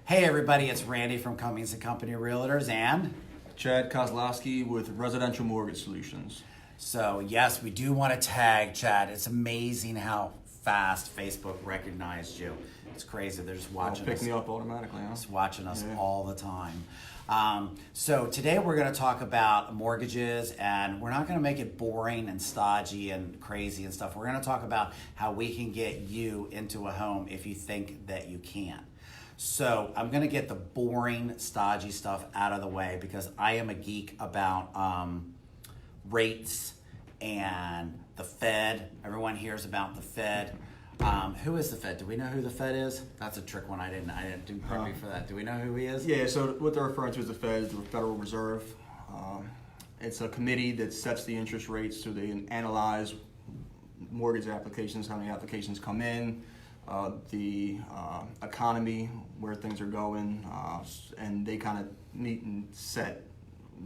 Hey everybody, it's Randy from Cummings and Company Realtors and Chad Kozlowski with Residential Mortgage Solutions. so yes, we do want to tag Chad. It's amazing how fast Facebook recognized you. It's crazy. They're just watching Pick me up automatically, huh? Just watching us all the time. So today we're going to talk about mortgages, and we're not going to make it boring and stodgy and crazy and stuff. We're going to talk about how we can get you into a home if you think that you can. So I'm going to get the boring, stodgy stuff out of the way because I am a geek about rates and the Fed. Everyone hears about the Fed. Who is the Fed? Do we know who the Fed is? That's a trick one. I didn't do prep for that. Do we know who he is? Yeah, so what they're referring to as the Fed is the Federal Reserve. It's a committee that sets the interest rates, so they analyze mortgage applications, how many applications come in, the economy, where things are going, and they kind of meet and set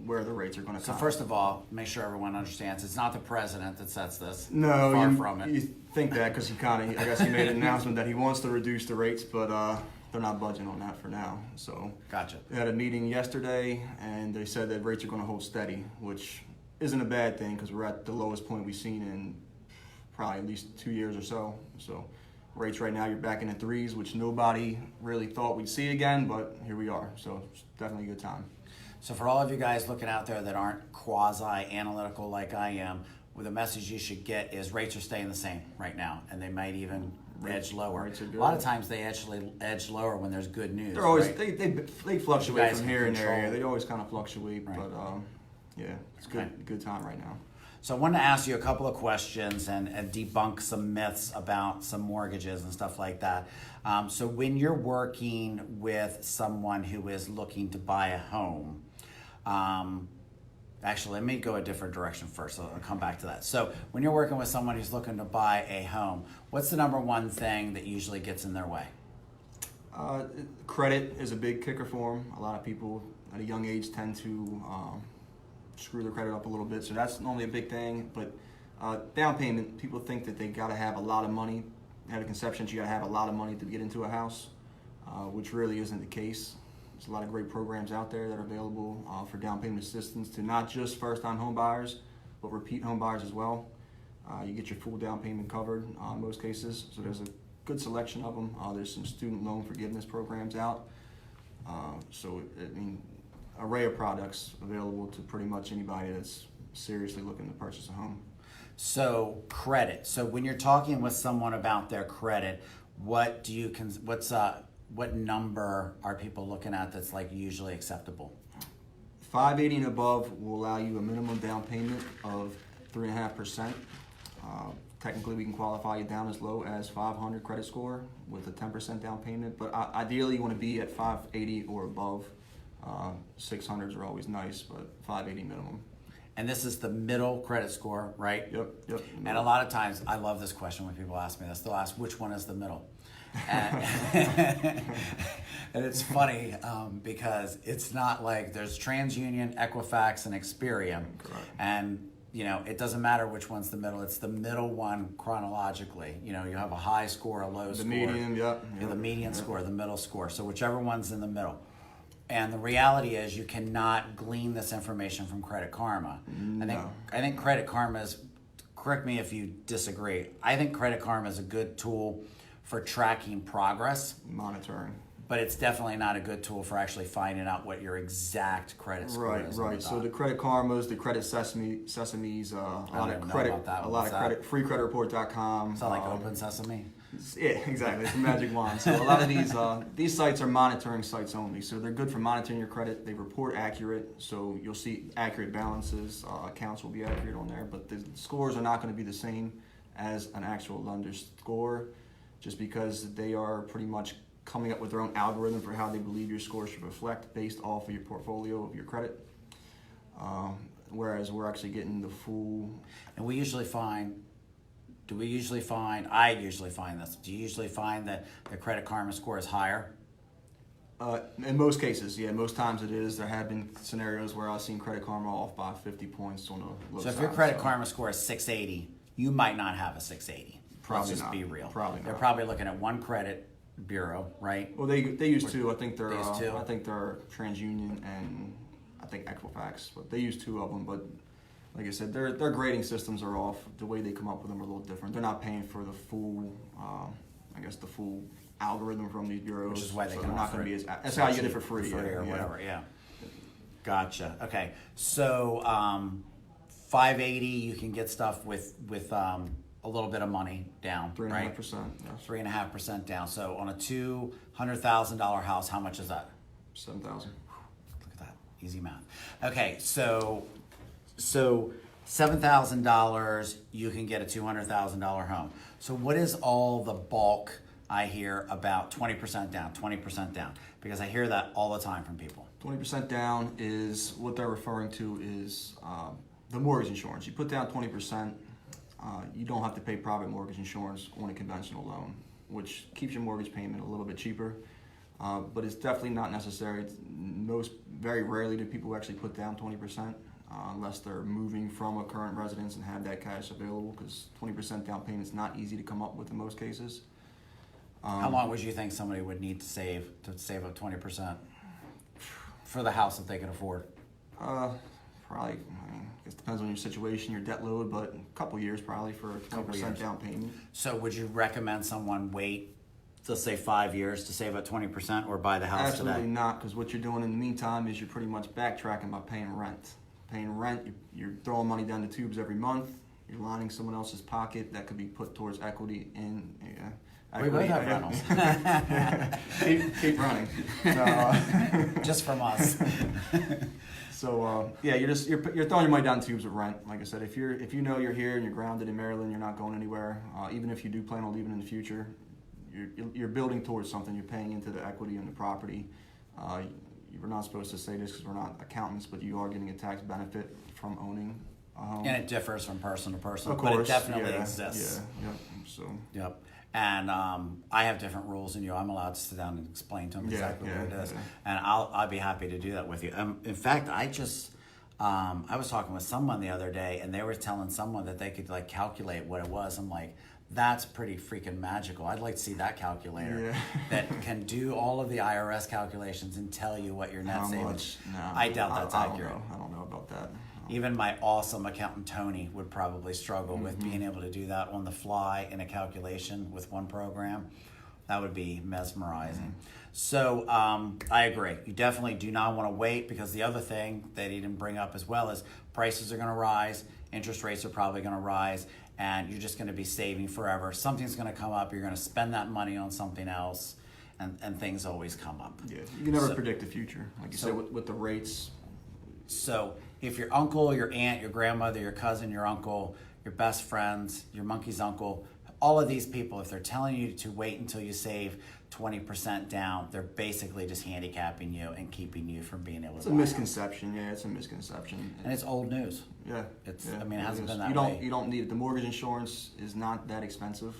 where the rates are going to come. So first of all, make sure everyone understands it's not the president that sets this. No, far from it. You think that because I guess he made an announcement that he wants to reduce the rates, but they're not budging on that for now. So Gotcha. They had a meeting yesterday, and they said that rates are going to hold steady, which isn't a bad thing because we're at the lowest point we've seen in probably at least 2 years or so. So rates right now, you're back in the threes, which nobody really thought we'd see again, but here we are. So it's definitely a good time. So for all of you guys looking out there that aren't quasi-analytical like I am, well, the message you should get is rates are staying the same right now, and they might even edge lower. Rates are good. A lot of times they actually edge lower when there's good news. They're always right? they fluctuate from here and control. there. They always kind of fluctuate, Right. but yeah, it's good time right now. So I wanted to ask you a couple of questions and debunk some myths about some mortgages and stuff like that. So when you're working with someone who is looking to buy a home, actually, let me go a different direction first. So I'll come back to that. So when you're working with someone who's looking to buy a home, what's the number one thing that usually gets in their way? Credit is a big kicker for them. A lot of people at a young age tend to screw their credit up a little bit, so that's normally a big thing. But down payment, people think that they got to have a lot of money. They have a conception that you got to have a lot of money to get into a house, which really isn't the case. There's a lot of great programs out there that are available for down payment assistance to not just first-time home buyers, but repeat home buyers as well. You get your full down payment covered in most cases, so there's a good selection of them. There's some student loan forgiveness programs out. Array of products available to pretty much anybody that's seriously looking to purchase a home. So credit. So when you're talking with someone about their credit, what number are people looking at that's like usually acceptable? 580 and above will allow you a minimum down payment of 3.5%. Technically, we can qualify you down as low as 500 credit score with a 10% down payment, but ideally you want to be at 580 or above. 600s are always nice, but 580 minimum. And this is the middle credit score, right? Yep. And a lot of times, I love this question when people ask me this. They'll ask, which one is the middle? And, and it's funny because it's not like there's TransUnion, Equifax, and Experian. Correct. And it doesn't matter which one's the middle. It's the middle one chronologically. You have a high score, a low score. The median, yep. The median score, the middle score. So whichever one's in the middle. And the reality is you cannot glean this information from Credit Karma. No. I think Credit Karma is, correct me if you disagree, I think Credit Karma is a good tool for tracking progress. Monitoring. But it's definitely not a good tool for actually finding out what your exact credit score is. Right. So the Credit Karmas, the Credit Sesames, a lot of credit, freecreditreport.com. Is that like Open Sesame? Yeah, exactly. It's a magic wand. So a lot of these sites are monitoring sites only. So they're good for monitoring your credit. They report accurate, so you'll see accurate balances. Accounts will be accurate on there, but the scores are not going to be the same as an actual lender's score, just because they are pretty much coming up with their own algorithm for how they believe your score should reflect based off of your portfolio of your credit. Whereas we're actually getting the full. And I usually find this. Do you usually find that the Credit Karma score is higher? In most cases, yeah. Most times it is. There have been scenarios where I've seen Credit Karma off by 50 points on a low So if side, your Credit Karma score is 680, you might not have a 680. Probably Let's just not. be real. Probably They're not. probably looking at one credit bureau, right? Well, they use two. I think they're They use two? I think they're TransUnion and I think Equifax, but they use two of them. But like I said, their grading systems are off. The way they come up with them are a little different. They're not paying for the full, the full algorithm from these bureaus. Which is why they so can they're not offer going to be it as. That's how you get it for free, or yeah. whatever. Yeah. Gotcha. Okay. So 580, you can get stuff with a little bit of money down, right? 3.5%. Yes. 3.5% down. So on a $200,000 house, how much is that? 7,000. Look at that, easy math. Okay, so $7,000, you can get a $200,000 home. So what is all the bulk I hear about 20% down, 20% down? Because I hear that all the time from people. 20% down is what they're referring to is the mortgage insurance. You put down 20%, you don't have to pay private mortgage insurance on a conventional loan, which keeps your mortgage payment a little bit cheaper. But it's definitely not necessary. Very rarely do people actually put down 20%, unless they're moving from a current residence and have that cash available, because 20% down payment is not easy to come up with in most cases. How long would you think somebody would need to save up 20% for the house that they can afford? Probably, it depends on your situation, your debt load, but a couple years probably for a 20% down payment. So would you recommend someone wait, let's say 5 years to save up 20% or buy the house Absolutely today? not, because what you're doing in the meantime is you're pretty much backtracking by paying rent. Paying rent, you're throwing money down the tubes every month. You're lining someone else's pocket that could be put towards equity in. We both have rentals. keep running. So, just from us. So you're throwing your money down tubes with rent. Like I said, if you know you're here and you're grounded in Maryland, you're not going anywhere. Even if you do plan on leaving in the future, you're building towards something. You're paying into the equity in the property. We're not supposed to say this because we're not accountants, but you are getting a tax benefit from owning a home. And it differs from person to person, Of course, but it definitely exists. Yeah, yep. So. Yep. And I have different rules than you. I'm allowed to sit down and explain to them exactly what it is. Yeah. And I'll be happy to do that with you. In fact, I was talking with someone the other day, and they were telling someone that they could like calculate what it was. I'm like, that's pretty freaking magical. I'd like to see that calculator that can do all of the IRS calculations and tell you what your net savings. No, I doubt that's accurate. I don't know about that. Even my awesome accountant Tony would probably struggle with being able to do that on the fly in a calculation with one program. That would be mesmerizing. So I agree. You definitely do not want to wait, because the other thing that he didn't bring up as well is prices are going to rise, interest rates are probably going to rise, and you're just going to be saving forever. Something's going to come up. You're going to spend that money on something else, and things always come up. Yeah, you can never predict the future. Like you said, with the rates. So if your uncle, your aunt, your grandmother, your cousin, your uncle, your best friends, your monkey's uncle, all of these people, if they're telling you to wait until you save 20% down, they're basically just handicapping you and keeping you from being able to. It's a misconception. Yeah, it's a misconception. And it's old news. Yeah. I mean, it hasn't been that way. You don't need it. The mortgage insurance is not that expensive.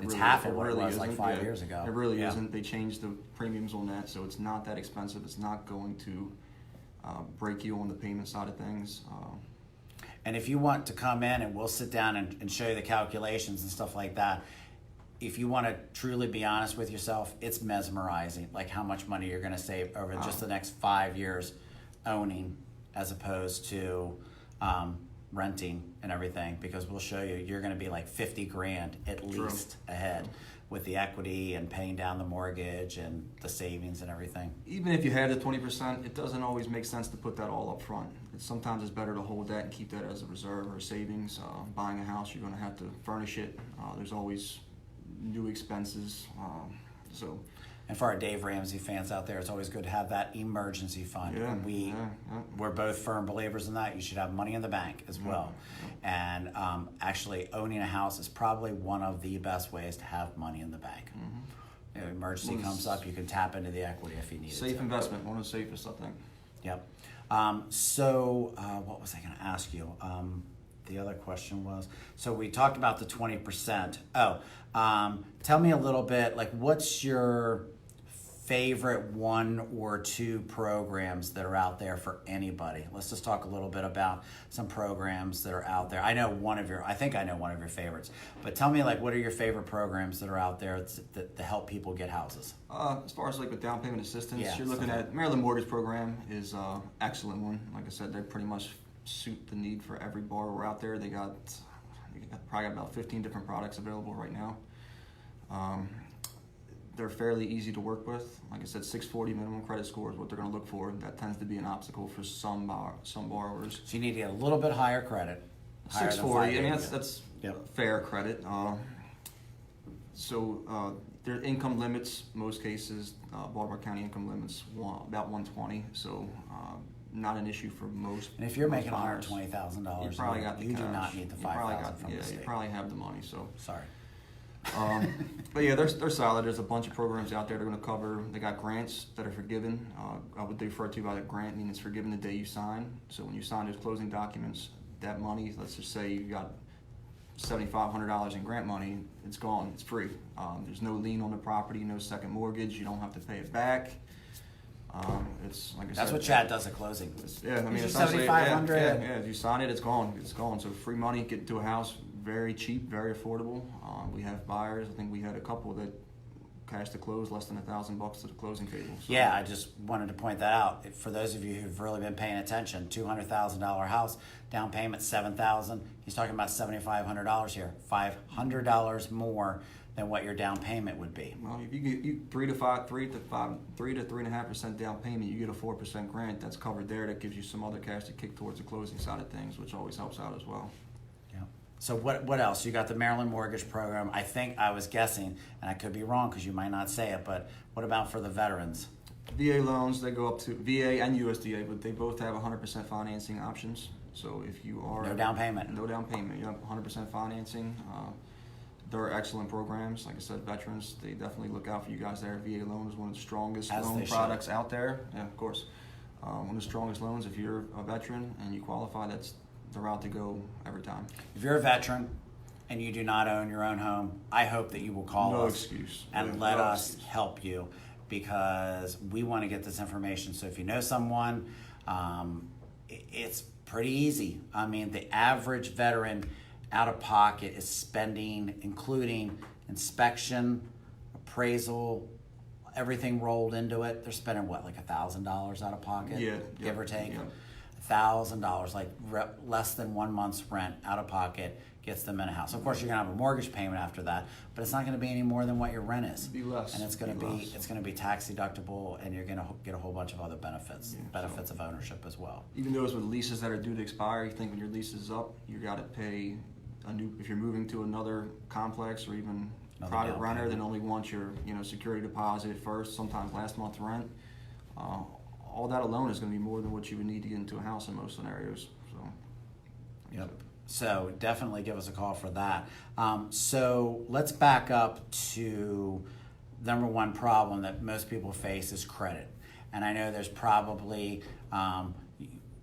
It's half of what it was like 5 years ago. It really isn't. They changed the premiums on that, so it's not that expensive. It's not going to break you on the payment side of things. And if you want to come in and we'll sit down and show you the calculations and stuff like that, if you want to truly be honest with yourself, it's mesmerizing, like how much money you're going to save over just the next 5 years owning, as opposed to renting and everything, because we'll show you, you're going to be like 50 grand at least ahead with the equity and paying down the mortgage and the savings and everything. Even if you had the 20%, it doesn't always make sense to put that all up front. Sometimes it's better to hold that and keep that as a reserve or a savings. Buying a house, you're going to have to furnish it. There's always new expenses. And for our Dave Ramsey fans out there, it's always good to have that emergency fund. We're both firm believers in that. You should have money in the bank as well. And actually owning a house is probably one of the best ways to have money in the bank. If an emergency comes up, you can tap into the equity if you need it. Safe investment, one of the safest, I think. Yep. So what was I going to ask you? The other question was, so we talked about the 20%. Tell me a little bit, like what's your favorite one or two programs that are out there for anybody? Let's just talk a little bit about some programs that are out there. I think I know one of your favorites, but tell me, like, what are your favorite programs that are out there that help people get houses? As far as like with down payment assistance, Yeah, you're looking at Maryland Mortgage Program is excellent one. Like I said, they pretty much suit the need for every borrower out there. They got probably got about 15 different products available right now. They're fairly easy to work with. Like I said, 640 minimum credit score is what they're going to look for. That tends to be an obstacle for some borrowers. So you need to get a little bit higher credit. 640. I mean, that's Yep. fair credit. Their income limits, most cases, Baltimore County income limits about 120. So not an issue for most. And if you're most making buyers. $120,000, You probably got the you do cash. not need the You probably $5,000 got- from the Yeah, state. you probably have the money. So. Sorry. But yeah, they're solid. There's a bunch of programs out there they're going to cover. They got grants that are forgiven. I would refer to by the grant, meaning it's forgiven the day you sign. So when you sign those closing documents, that money, let's just say you got $7,500 in grant money, it's gone. It's free. There's no lien on the property, no second mortgage. You don't have to pay it back. It's like I said. That's what Chad does at closing. Yeah, I mean, It's essentially, $7,500. yeah. If you sign it, it's gone. It's gone. So free money, get into a house, very cheap, very affordable. We have buyers. I think we had a couple that cashed to close less than $1,000 to the closing table. So. Yeah, I just wanted to point that out. For those of you who've really been paying attention, $200,000 house, down payment $7,000. He's talking about $7,500 here, $500 more than what your down payment would be. Well, if you get 3 to 3.5% down payment, you get a 4% grant. That's covered there. That gives you some other cash to kick towards the closing side of things, which always helps out as well. Yeah. So what else? You got the Maryland Mortgage Program. I think I was guessing, and I could be wrong because you might not say it, but what about for the veterans? VA loans, they go up to VA and USDA, but they both have 100% financing options. So if you are No down payment. No down payment. You have 100% financing. They're excellent programs. Like I said, veterans, they definitely look out for you guys there. VA loan is one of the strongest As loan they products out there. Yeah, of course. One of the strongest loans. If you're a veteran and you qualify, that's the route to go every time. If you're a veteran and you do not own your own home, I hope that you will call us excuse. and Yeah, let no us excuse. help you, because we want to get this information. So if you know someone, it's pretty easy. I mean, the average veteran out of pocket is spending, including inspection, appraisal, everything rolled into it. They're spending what, like $1,000 out of pocket, give or take. Yeah. $1,000, like less than 1 month's rent out of pocket, gets them in a house. Of course, you're gonna have a mortgage payment after that, but it's not gonna be any more than what your rent is. Be less. And it's gonna Be be less. it's gonna be tax deductible, and you're gonna get a whole bunch of other benefits, benefits of ownership as well. Even those with leases that are due to expire, you think when your lease is up, you got to pay a new. If you're moving to another complex or even Another private down renter, payment. then only wants your security deposit first, sometimes last month rent. All that alone is going to be more than what you would need to get into a house in most scenarios. So. Yep. So definitely give us a call for that. So let's back up to number one problem that most people face is credit. And I know there's probably,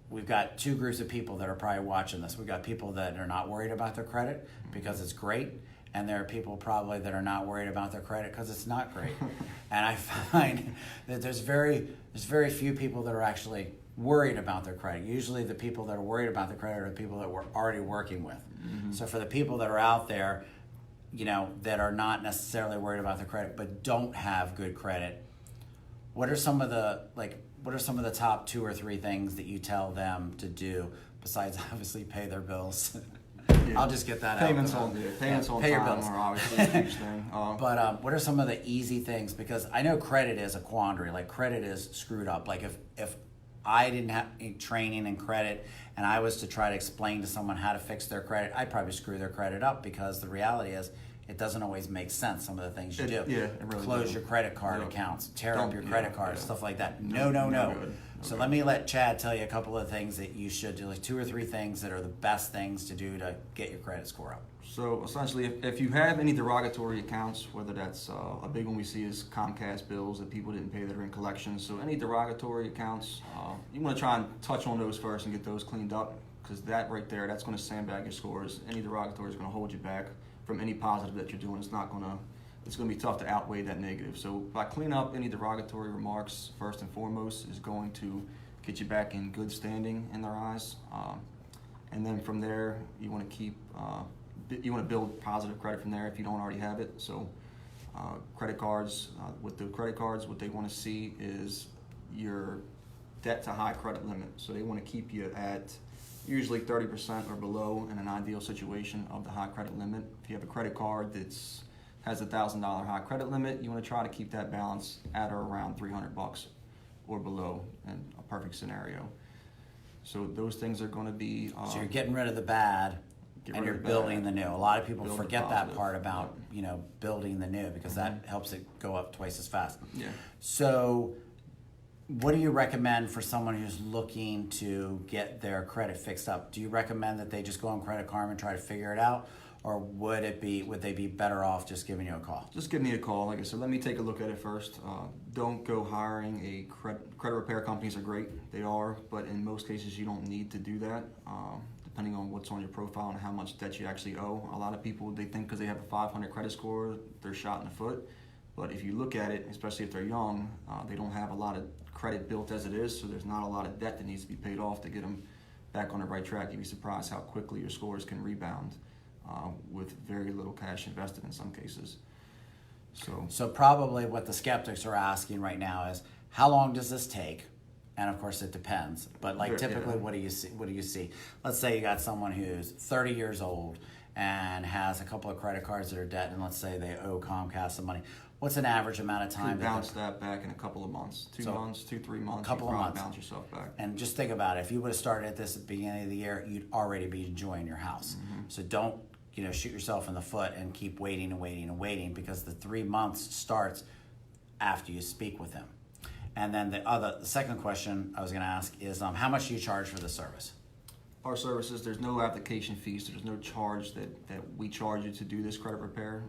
we've got two groups of people that are probably watching this. We've got people that are not worried about their credit because it's great. And there are people probably that are not worried about their credit because it's not great. And I find that there's very few people that are actually worried about their credit. Usually the people that are worried about their credit are the people that we're already working with. Mm-hmm. So for the people that are out there, that are not necessarily worried about their credit but don't have good credit, what are some of the top 2 or 3 things that you tell them to do besides obviously pay their bills? Yeah. I'll just get that Payments out. Payments on pay your time bills. are obviously a huge thing. But what are some of the easy things? Because I know credit is a quandary. Like credit is screwed up. Like if I didn't have any training in credit and I was to try to explain to someone how to fix their credit, I'd probably screw their credit up, because the reality is it doesn't always make sense, some of the things you do. Yeah, it really Close doesn't. your credit card Yep. accounts, tear up your credit cards, stuff like that. No. good. So let me let Chad tell you a couple of things that you should do, like 2 or 3 things that are the best things to do to get your credit score up. So essentially, if you have any derogatory accounts, whether that's a big one we see is Comcast bills that people didn't pay that are in collections. So any derogatory accounts, you want to try and touch on those first and get those cleaned up, because that right there, that's going to sandbag your scores. Any derogatory is going to hold you back from any positive that you're doing. It's not going to it's going to be tough to outweigh that negative. So by cleaning up any derogatory remarks, first and foremost, is going to get you back in good standing in their eyes. And then from there, you want to build positive credit from there if you don't already have it. So credit cards, with the credit cards, what they want to see is your debt to high credit limit. So they want to keep you at usually 30% or below in an ideal situation of the high credit limit. If you have a credit card that's has $1,000 high credit limit, you want to try to keep that balance at or around $300 or below in a perfect scenario. So those things are going to be. So you're getting rid of the bad, and you're building the new. A lot of people forget that part about building the new, because that helps it go up twice as fast. Yeah. So what do you recommend for someone who's looking to get their credit fixed up? Do you recommend that they just go on Credit Karma and try to figure it out? Or would they be better off just giving you a call? Just give me a call. Like I said, let me take a look at it first. Don't go hiring a credit repair companies are great. They are, but in most cases you don't need to do that. Depending on what's on your profile and how much debt you actually owe. A lot of people, they think because they have a 500 credit score, they're shot in the foot. But if you look at it, especially if they're young, they don't have a lot of credit built as it is, so there's not a lot of debt that needs to be paid off to get them back on the right track. You'd be surprised how quickly your scores can rebound with very little cash invested in some cases. So probably what the skeptics are asking right now is, how long does this take? And of course it depends, but typically what do you see? Let's say you got someone who's 30 years old and has a couple of credit cards that are debt, and let's say they owe Comcast some money. What's an average amount of time? You bounce that back in a couple of months, 2 months, 2-3 months. Couple of months. Bounce yourself back. And just think about it. If you would have started this at the beginning of the year, you'd already be enjoying your house. Mm-hmm. So don't shoot yourself in the foot and keep waiting and waiting and waiting, because the 3 months starts after you speak with him. And then the second question I was going to ask is, how much do you charge for the service? Our services, there's no application fees, so there's no charge that we charge you to do this credit repair.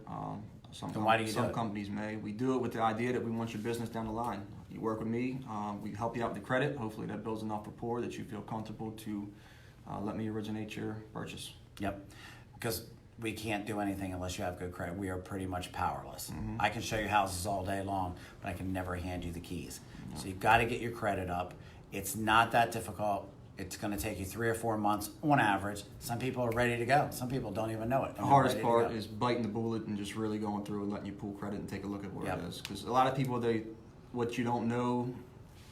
Some companies may. We do it with the idea that we want your business down the line. You work with me, we help you out with the credit. Hopefully that builds enough rapport that you feel comfortable to let me originate your purchase. Yep, because we can't do anything unless you have good credit. We are pretty much powerless. Mm-hmm. I can show you houses all day long, but I can never hand you the keys. Mm-hmm. So you've got to get your credit up. It's not that difficult. It's going to take you 3 or 4 months on average. Some people are ready to go. Some people don't even know it. The hardest part is biting the bullet and just really going through and letting you pull credit and take a look at where it is. Because a lot of people, what you don't know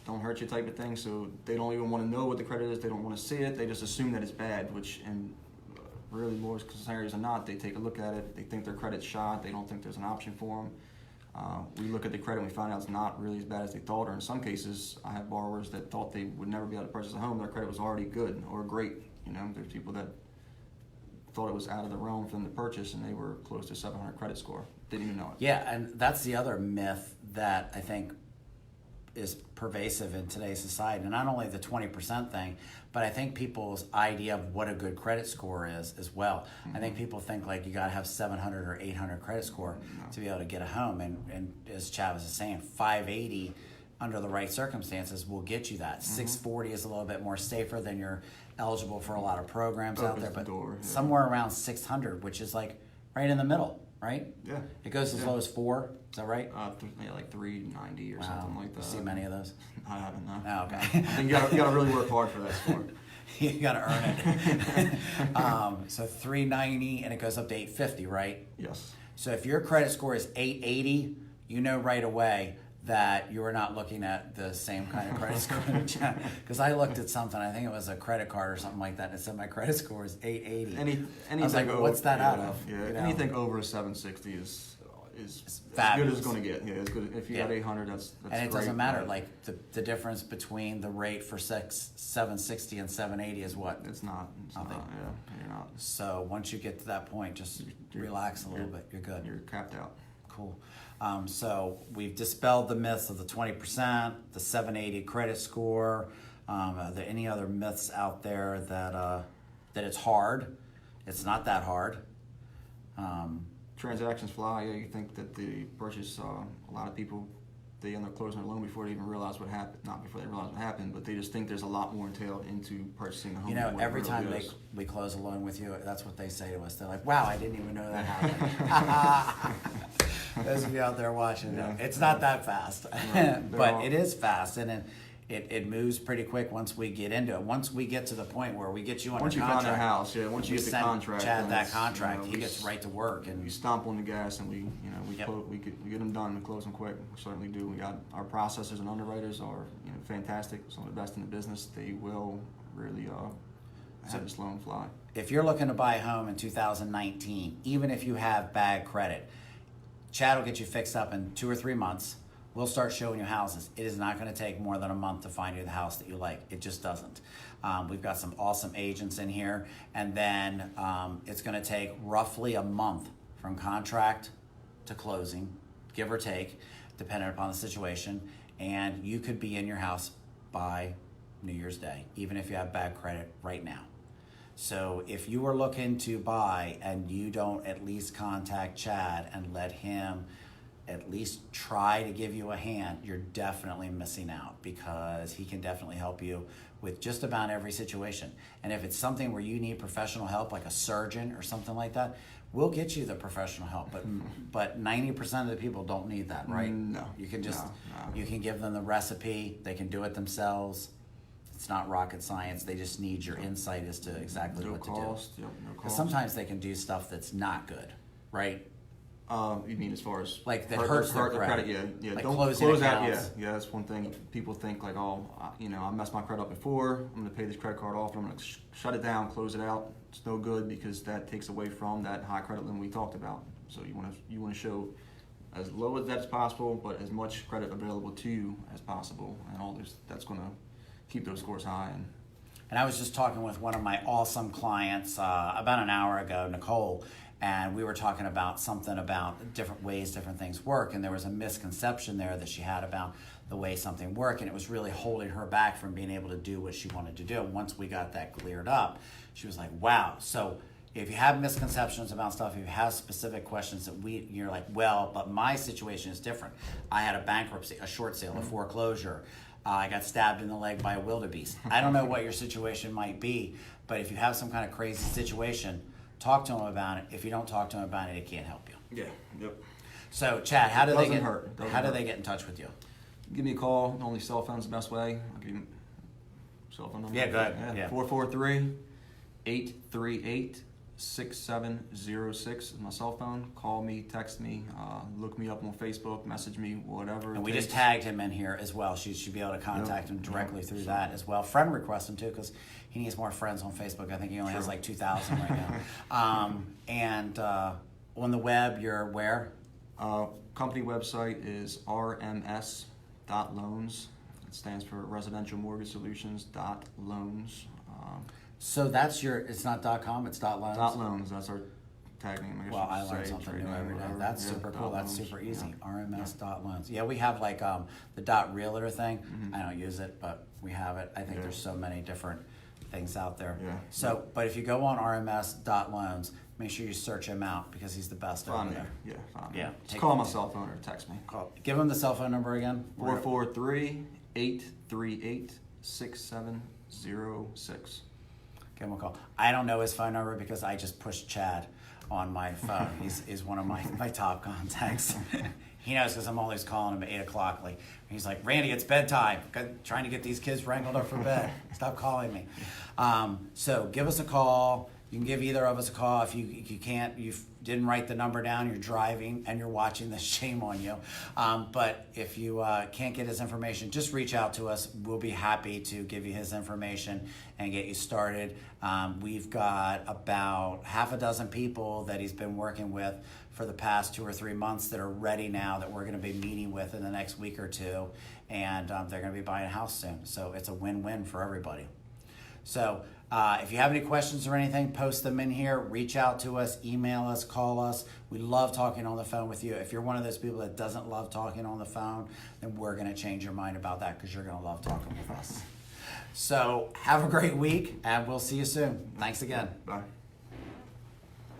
don't hurt you type of thing, so they don't even want to know what the credit is. They don't want to see it. They just assume that it's bad, which in really more scenarios than not, they take a look at it. They think their credit's shot. They don't think there's an option for them. We look at the credit and we find out it's not really as bad as they thought, or in some cases, I have borrowers that thought they would never be able to purchase a home. Their credit was already good or great. There's people that thought it was out of the realm for them to purchase, and they were close to 700 credit score. Didn't even know it. Yeah, and that's the other myth that I think is pervasive in today's society. And not only the 20% thing, but I think people's idea of what a good credit score is as well. Mm-hmm. I think people think you got to have 700 or 800 credit score to be able to get a home. And as Chavis is saying, 580 under the right circumstances will get you that. Mm-hmm. 640 is a little bit more safer than you're eligible for a lot lot of programs out there. But somewhere around 600, which is right in the middle, right? Yeah. It goes as low as 4. Is that right? Like 390 or something like that. You see many of those? I haven't, no. Oh, okay. I think you got to really work hard for that score. You got to earn it. So 390, and it goes up to 850, right? Yes. So if your credit score is 880, you know right away that you are not looking at the same kind of credit score. Because I looked at something, I think it was a credit card or something like that, and it said my credit score is 880. Anything I was like, what's that out of? Yeah, anything over a 760 is as fabulous. Good as it's going to get. Yeah, it's good. If you got 800, that's and it great. Doesn't matter. The difference between the rate for 760 and 780 is what? It's not. Yeah, you're not. So once you get to that point, just relax a little bit. You're good. You're capped out. Cool. So we've dispelled the myths of the 20%, the 780 credit score. Are there any other myths out there that it's hard? It's not that hard. Transactions fly. Yeah, you think that the purchase. A lot of people, they end up closing their loan before they even realize what happened. Not before they realize what happened, but they just think there's a lot more entailed into purchasing a home. Every time we close a loan with you, that's what they say to us. They're like, "Wow, I didn't even know that happened." Those of you out there watching, Yeah. it's not that fast, Right. but it is fast, and it moves pretty quick once we get into it. Once we get to the point where we get you under Once you contract, find a house, once you we get the send contract, Chad then that it's, contract, you know, he gets right to work, and we stomp on the gas and we Yep. we get them done and close them quick. We certainly do. We got our processors and underwriters are fantastic. Some of the best in the business. They will really have this loan fly. if you're looking to buy a home in 2019, even if you have bad credit, Chad will get you fixed up in 2 or 3 months. We'll start showing you houses. It is not going to take more than a month to find you the house that you like. It just doesn't. We've got some awesome agents in here, and then it's going to take roughly a month from contract to closing, give or take, depending upon the situation. And you could be in your house by New Year's Day, even if you have bad credit right now. So if you are looking to buy and you don't at least contact Chad and let him at least try to give you a hand, you're definitely missing out, because he can definitely help you with just about every situation. And if it's something where you need professional help, like a surgeon or something like that, we'll get you the professional help. But 90% of the people don't need that, right? No. You can just No. you can give them the recipe. They can do it themselves. It's not rocket science. They just need your insight as to exactly No what cost. to do. Yep, no Because cost. sometimes they can do stuff that's not good, right? You mean as far as Like that hurts their credit. Yeah. Like Don't closing close out. accounts. Yeah. That's one thing people think like, I messed my credit up before. I'm going to pay this credit card off. And I'm going to shut it down, close it out. It's no good, because that takes away from that high credit limit we talked about. So you want to show as low as that's possible, but as much credit available to you as possible, and all this. That's going to keep those scores high. And I was just talking with one of my awesome clients about an hour ago, Nicole, and we were talking about something about different ways different things work, and there was a misconception there that she had about the way something worked, and it was really holding her back from being able to do what she wanted to do. Once we got that cleared up, she was like, wow. So if you have misconceptions about stuff, if you have specific questions that you're like, well, but my situation is different. I had a bankruptcy, a short sale, a foreclosure. I got stabbed in the leg by a wildebeest. I don't know what your situation might be, but if you have some kind of crazy situation, talk to them about it. If you don't talk to them about it, it can't help you. Yeah. Yep. So, Chad, how do they Doesn't hurt. Doesn't how do hurt. they get in touch with you? Give me a call. Only cell phone's the best way. I'll give you cell phone number. Yeah, go ahead. Yeah. 443-838-6706 is my cell phone. Call me, text me, look me up on Facebook, message me, whatever. And we it just takes. tagged him in here as well. She should be able to contact him directly through that as well. Friend request him too, because he needs more friends on Facebook. I think he only has like 2,000 right now. And on the web, you're where? Company website is rms.loans. It stands for Residential Mortgage Solutions.loans. So that's it's not .com, it's .loans? .loans, that's our tag name. guess Well, you I could learn say, something trade new name, every day. whatever. That's Yeah, super cool. That's .loans. super easy. Yeah. RMS.loans. Yeah, we have like the .realtor thing. I don't use it, but we have it. I think Yeah. there's so many different things out there. Yeah. So, but if you go on RMS.loans, make sure you search him out, because he's the best over Find me. there. Yeah, find me. Yeah, Just take call it. my cell phone or text me. Give him the cell phone number again. 443-838-6706. Give him a call. I don't know his phone number because I just pushed Chad on my phone. He's one of my top contacts. He knows, because I'm always calling him at 8 o'clock. Like, he's like, Randy, it's bedtime. Trying to get these kids wrangled up for bed. Stop calling me. So give us a call. You can give either of us a call. If you can't, you didn't write the number down, you're driving and you're watching this, shame on you. But if you can't get his information, just reach out to us. We'll be happy to give you his information and get you started. We've got about half a dozen people that he's been working with for the past 2 or 3 months that are ready now, that we're going to be meeting with in the next week or two. And they're going to be buying a house soon. So it's a win-win for everybody. So if you have any questions or anything, post them in here. Reach out to us, email us, call us. We love talking on the phone with you. If you're one of those people that doesn't love talking on the phone, then we're going to change your mind about that, because you're going to love talking with us. So have a great week, and we'll see you soon. Thanks again. Bye.